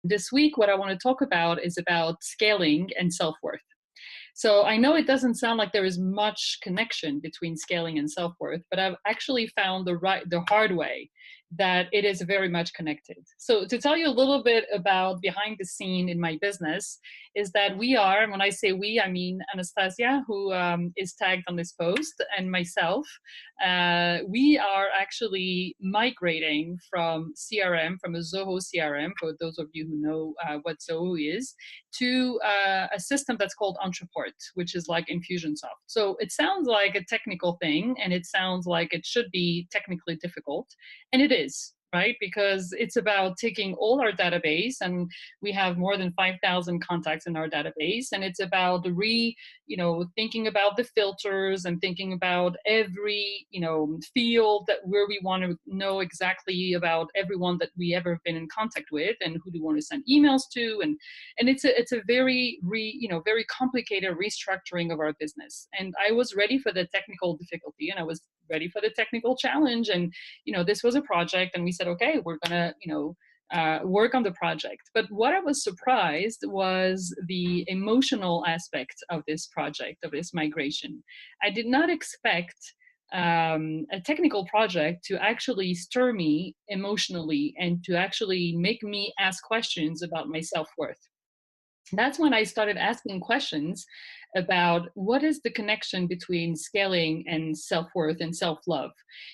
This week, what I want to talk about is about scaling and self-worth. So I know it doesn't sound like there is much connection between scaling and self-worth, but I've actually found the hard way that it is very much connected. So to tell you a little bit about behind the scene in my business is that we are, and when I say we, I mean Anastasia, who is tagged on this post, and myself. We are actually migrating from CRM, from a Zoho CRM, for those of you who know what Zoho is, to a system that's called Entreport, which is like Infusionsoft. So it sounds like a technical thing, and it sounds like it should be technically difficult, and it is, right? Because it's about taking all our database, and we have more than 5,000 contacts in our database, and it's about thinking about the filters and thinking about every, field that where we want to know exactly about everyone that we ever been in contact with, and who do we want to send emails to, and it's a very very complicated restructuring of our business. And I was ready for the technical difficulty, and I was ready for the technical challenge, and this was a project, and we said, okay, we're gonna work on the project. But what I was surprised was the emotional aspect of this project, of this migration. I did not expect a technical project to actually stir me emotionally and to actually make me ask questions about my self-worth. That's when I started asking questions about what is the connection between scaling and self-worth and self-love.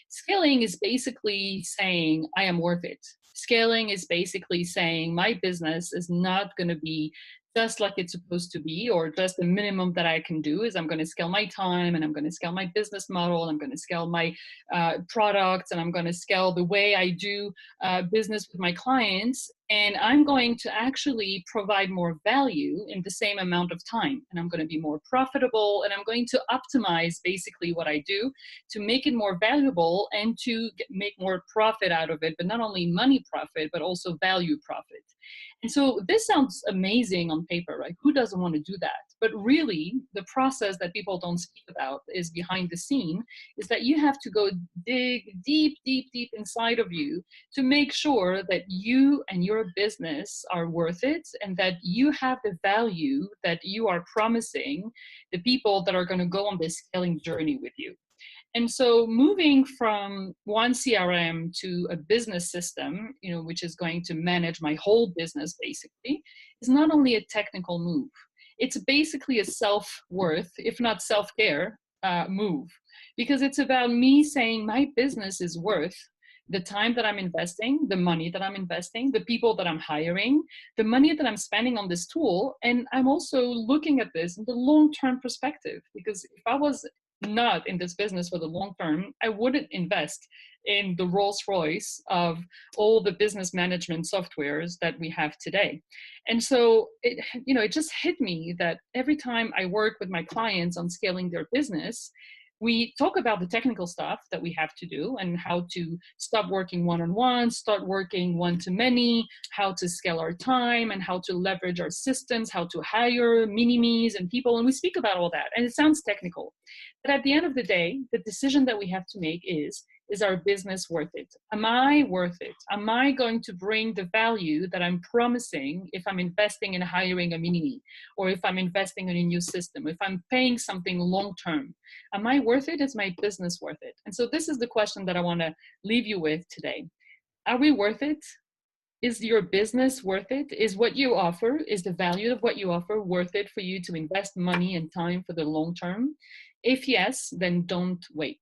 Scaling is basically saying, I am worth it. Scaling is basically saying my business is not going to be just like it's supposed to be, or just the minimum that I can do is I'm going to scale my time, and I'm going to scale my business model, and I'm going to scale my products, and I'm going to scale the way I do business with my clients. And I'm going to actually provide more value in the same amount of time. And I'm going to be more profitable, and I'm going to optimize basically what I do to make it more valuable and to make more profit out of it, but not only money profit, but also value profit. And so this sounds amazing on paper, right? Who doesn't want to do that? But really, the process that people don't speak about is behind the scene, is that you have to go dig deep, deep, deep inside of you to make sure that you and your business are worth it, and that you have the value that you are promising the people that are going to go on this scaling journey with you. And so moving from one CRM to a business system, which is going to manage my whole business basically, is not only a technical move. It's basically a self-worth, if not self-care, move. Because it's about me saying my business is worth the time that I'm investing, the money that I'm investing, the people that I'm hiring, the money that I'm spending on this tool. And I'm also looking at this in the long-term perspective, because if I was not in this business for the long term, I wouldn't invest in the Rolls Royce of all the business management softwares that we have today. And so it just hit me that every time I work with my clients on scaling their business, we talk about the technical stuff that we have to do, and how to stop working one-on-one, start working one-to-many, how to scale our time, and how to leverage our systems, how to hire mini-me's and people. And we speak about all that, and it sounds technical. But at the end of the day, the decision that we have to make is our business worth it? Am I worth it? Am I going to bring the value that I'm promising if I'm investing in hiring a mini, or if I'm investing in a new system, if I'm paying something long-term? Am I worth it? Is my business worth it? And so this is the question that I want to leave you with today. Are we worth it? Is your business worth it? Is what you offer, is the value of what you offer worth it for you to invest money and time for the long term? If yes, then don't wait.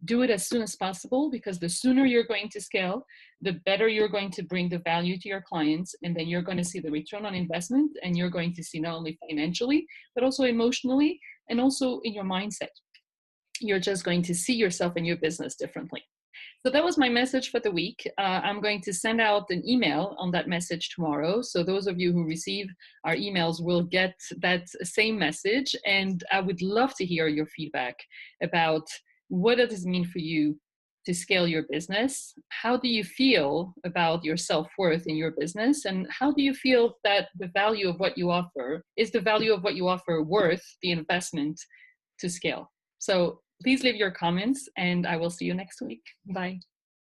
Do it as soon as possible, because the sooner you're going to scale, the better you're going to bring the value to your clients, and then you're going to see the return on investment, and you're going to see not only financially, but also emotionally, and also in your mindset. You're just going to see yourself and your business differently. So that was my message for the week. I'm going to send out an email on that message tomorrow. So those of you who receive our emails will get that same message. And I would love to hear your feedback about what does this mean for you to scale your business? How do you feel about your self-worth in your business? And how do you feel that the value of what you offer, is the value of what you offer worth the investment to scale? So please leave your comments, and I will see you next week. Bye.